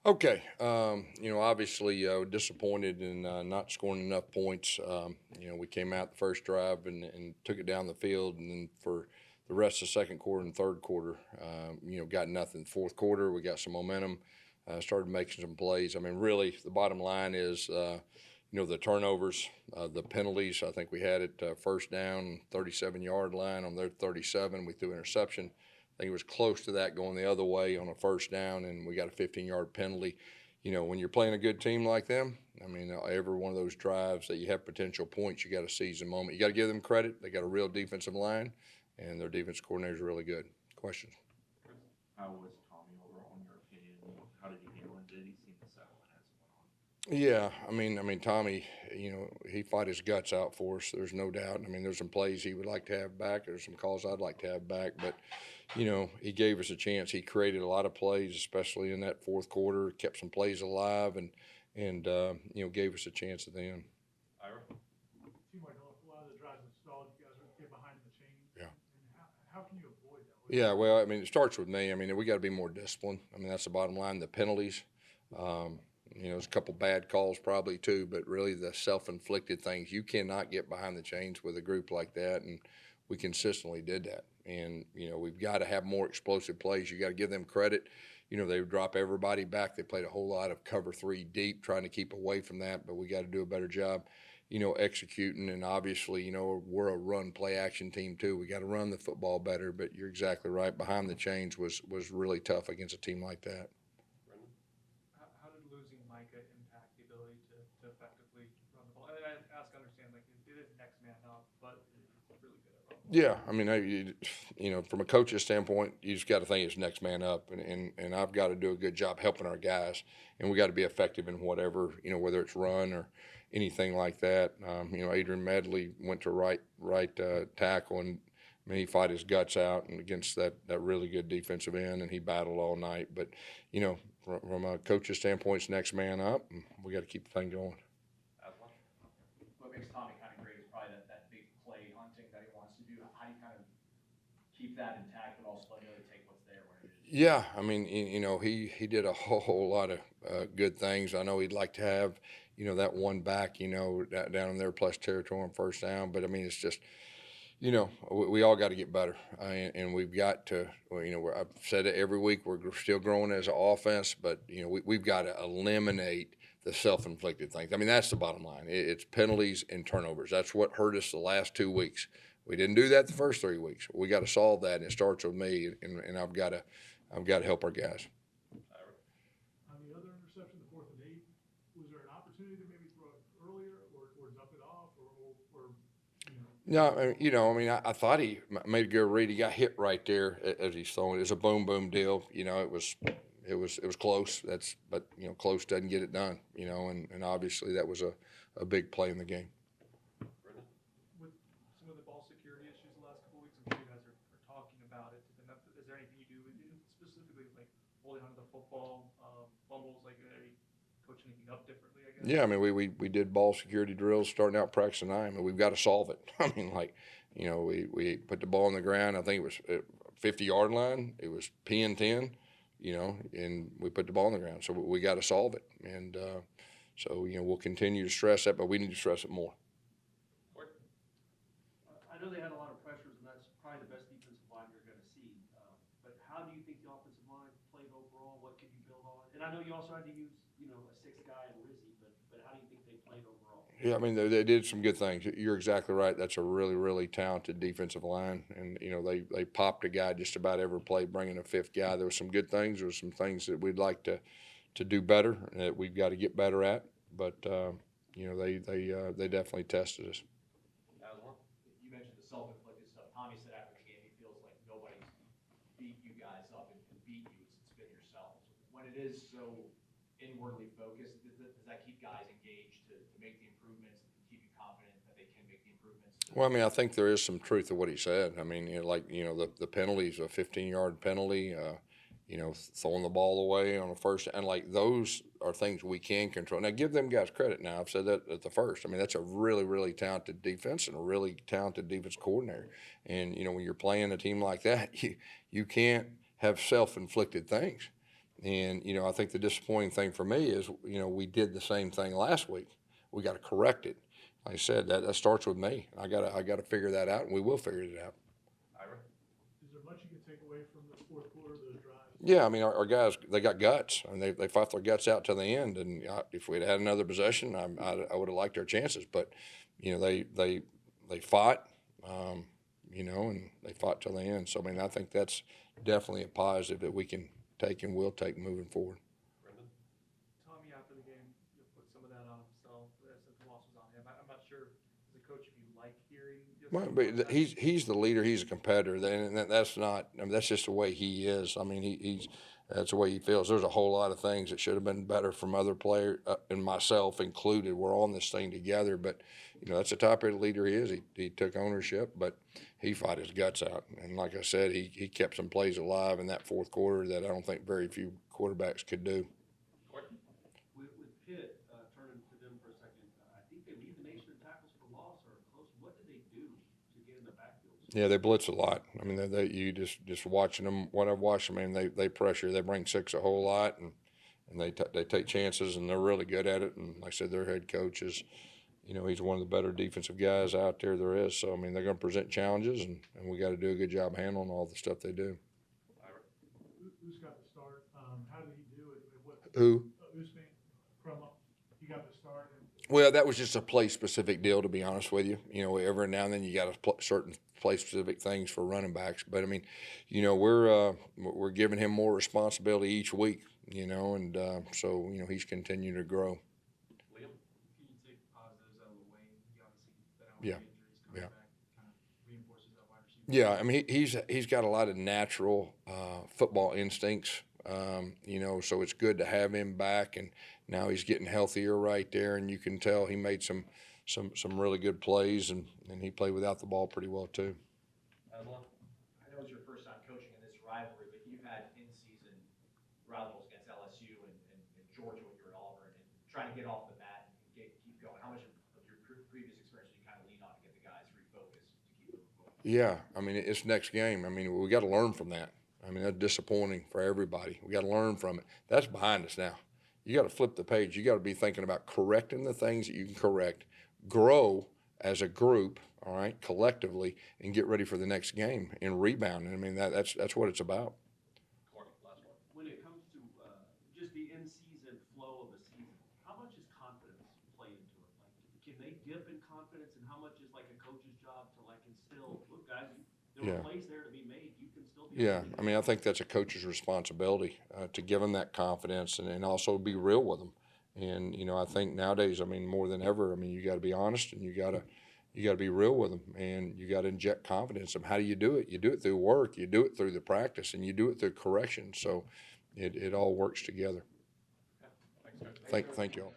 Okay, obviously disappointed in not scoring enough points. We came out the first drive and took it down the field, and then for the rest of the second quarter and third quarter, got nothing. Fourth quarter, we got some momentum, started making some plays. I mean, really, the bottom line is, the turnovers, the penalties. I think we had it first down, 37-yard line on their 37. We threw interception. I think it was close to that going the other way on a first down, and we got a 15-yard penalty. When you're playing a good team like them, I mean, every one of those drives that you have potential points, you got to seize the moment. You got to give them credit. They got a real defensive line, and their defense coordinator is really good. Questions? How was Tommy overall, in your opinion? How did you handle him? Did he seem to settle in as it went on? Yeah, I mean, Tommy, he fought his guts out for us. There's no doubt. I mean, there's some plays he would like to have back. There's some calls I'd like to have back, but he gave us a chance. He created a lot of plays, especially in that fourth quarter. Kept some plays alive, and gave us a chance at the end. Ira? Seemed like a lot of the drives that stalled, you guys would get behind the chains. Yeah. And how can you avoid that? Yeah, well, I mean, it starts with me. I mean, we got to be more disciplined. I mean, that's the bottom line. The penalties. There's a couple bad calls probably too, but really the self-inflicted things. You cannot get behind the chains with a group like that, and we consistently did that. And we've got to have more explosive plays. You got to give them credit. They would drop everybody back. They played a whole lot of cover three deep, trying to keep away from that. But we got to do a better job, executing. And obviously, we're a run play action team too. We got to run the football better. But you're exactly right. Behind the chains was really tough against a team like that. How did losing Micah impact the ability to effectively run the ball? I ask, understand, like it is next man up, but it's really good at running. Yeah, I mean, from a coach's standpoint, you just got to think it's next man up, and I've got to do a good job helping our guys, and we got to be effective in whatever, whether it's run or anything like that. Adrian Medley went to right tackle, and I mean, he fought his guts out and against that really good defensive end, and he battled all night. But from a coach's standpoint, it's next man up, and we got to keep the thing going. What makes Tommy kind of great is probably that big play hunting that he wants to do. How do you kind of keep that intact, but also let him take what's there when it is? Yeah, I mean, he did a whole lot of good things. I know he'd like to have, that one back, down in their plus territory on first down. But I mean, it's just, we all got to get better, and we've got to. I've said it every week. We're still growing as an offense, but we've got to eliminate the self-inflicted things. I mean, that's the bottom line. It's penalties and turnovers. That's what hurt us the last 2 weeks. We didn't do that the first 3 weeks. We got to solve that, and it starts with me. And I've got to help our guys. On the other interception, the 4th and 8, was there an opportunity to maybe throw it earlier or dump it off or No, I thought he made a good read. He got hit right there as he's throwing. It was a boom deal. It was close. But close doesn't get it done. And obviously that was a big play in the game. With some of the ball security issues the last couple of weeks, I'm sure you guys are talking about it. Is there anything you do specifically like holding onto the football, fumbles, like are you coaching anything up differently, I guess? Yeah, I mean, we did ball security drills starting out practice tonight, and we've got to solve it. I mean, we put the ball on the ground. I think it was 50-yard line. It was P and 10, and we put the ball on the ground. So we got to solve it. And so we'll continue to stress that, but we need to stress it more. I know they had a lot of pressures, and that's probably the best defensive line you're going to see. But how do you think the offensive line played overall? What can you build on? And I know you also had to use, a sixth guy in Rizzi, but how do you think they played overall? Yeah, I mean, they did some good things. You're exactly right. That's a really, really talented defensive line. And, they popped a guy just about every play, bringing a fifth guy. There were some good things. There were some things that we'd like to do better, and that we've got to get better at. But, they definitely tested us. You mentioned the self-inflicted stuff. Tommy said after the game he feels like nobody's beat you guys up and beat you. It's been yourselves. When it is so inwardly focused, does that keep guys engaged to make the improvements and keep you confident that they can make the improvements? Well, I mean, I think there is some truth to what he said. I mean, the penalties, a 15-yard penalty, throwing the ball away on the first, and those are things we can control. Now, give them guys credit. Now, I've said that at the first. I mean, that's a really, really talented defense and a really talented defense coordinator. And when you're playing a team like that, you can't have self-inflicted things. And, you know, I think the disappointing thing for me is, you know, we did the same thing last week. We got to correct it. Like I said, that starts with me. I gotta figure that out, and we will figure it out. Ira? Is there much you can take away from the fourth quarter, those drives? Yeah, I mean, our guys, they got guts. I mean, they fought their guts out to the end. And if we'd had another possession, I would have liked our chances. But, you know, they fought, you know, and they fought till the end. So, I mean, I think that's definitely a positive that we can take and will take moving forward. Brendan? Tommy, after the game, put some of that on himself, as the loss was on him. I'm not sure, as a coach, if you like hearing. Well, but he's the leader. He's a competitor. And that's not. I mean, that's just the way he is. I mean, he's that's the way he feels. There's a whole lot of things that should have been better from other players, and myself included. We're on this thing together. But you know, that's the type of leader he is. He took ownership, but he fought his guts out. And like I said, he kept some plays alive in that fourth quarter that I don't think very few quarterbacks could do. With Pitt, turning to them for a second, I think they lead the nation in tackles for loss or close. What did they do to get in the backfield? Yeah, they blitz a lot. I mean, you just watching them. What I've watched, I mean, they pressure. They bring six a whole lot, and they take chances, and they're really good at it. And like I said, their head coach is, you know, he's one of the better defensive guys out there is. So I mean, they're going to present challenges, and we got to do a good job handling all the stuff they do. Who's got the start? How did he do it? Who? Usman from he got the start. Well, that was just a play-specific deal, to be honest with you. You know, every now and then you got certain play-specific things for running backs. But I mean, you know, we're giving him more responsibility each week. You know, and so you know he's continuing to grow. Liam? Can you take positives out of the way? He obviously been out Yeah. with injuries, coming back, kind of reinforces that wide receiver. Yeah, I mean he's got a lot of natural football instincts. You know, so it's good to have him back, and now he's getting healthier right there, and you can tell he made some really good plays, and he played without the ball pretty well too. Adela? I know it's your first time coaching in this rivalry, but you've had in-season rivals against LSU and Georgia when you were at Auburn, and trying to get off the mat and keep going. How much of your previous experience do you kind of lean on to get the guys refocused to keep moving forward? Yeah, I mean it's next game. I mean we got to learn from that. I mean that's disappointing for everybody. We got to learn from it. That's behind us now. You got to flip the page. You got to be thinking about correcting the things that you can correct, grow as a group, all right, collectively, and get ready for the next game and rebound. I mean that's what it's about. Corey, last one. When it comes to just the in-season flow of a season, how much does confidence play into it? Like, can they dip in confidence, and how much is like a coach's job to like instill? Look, guys, there are plays there to be made. You can still be. Yeah, I mean, I think that's a coach's responsibility to give them that confidence and also be real with them. And you know, I think nowadays, I mean, more than ever, I mean, you got to be honest and you got to be real with them, and you got to inject confidence. And how do you do it? You do it through work, you do it through the practice, and you do it through correction. So it all works together. Thanks, guys. Thank you all.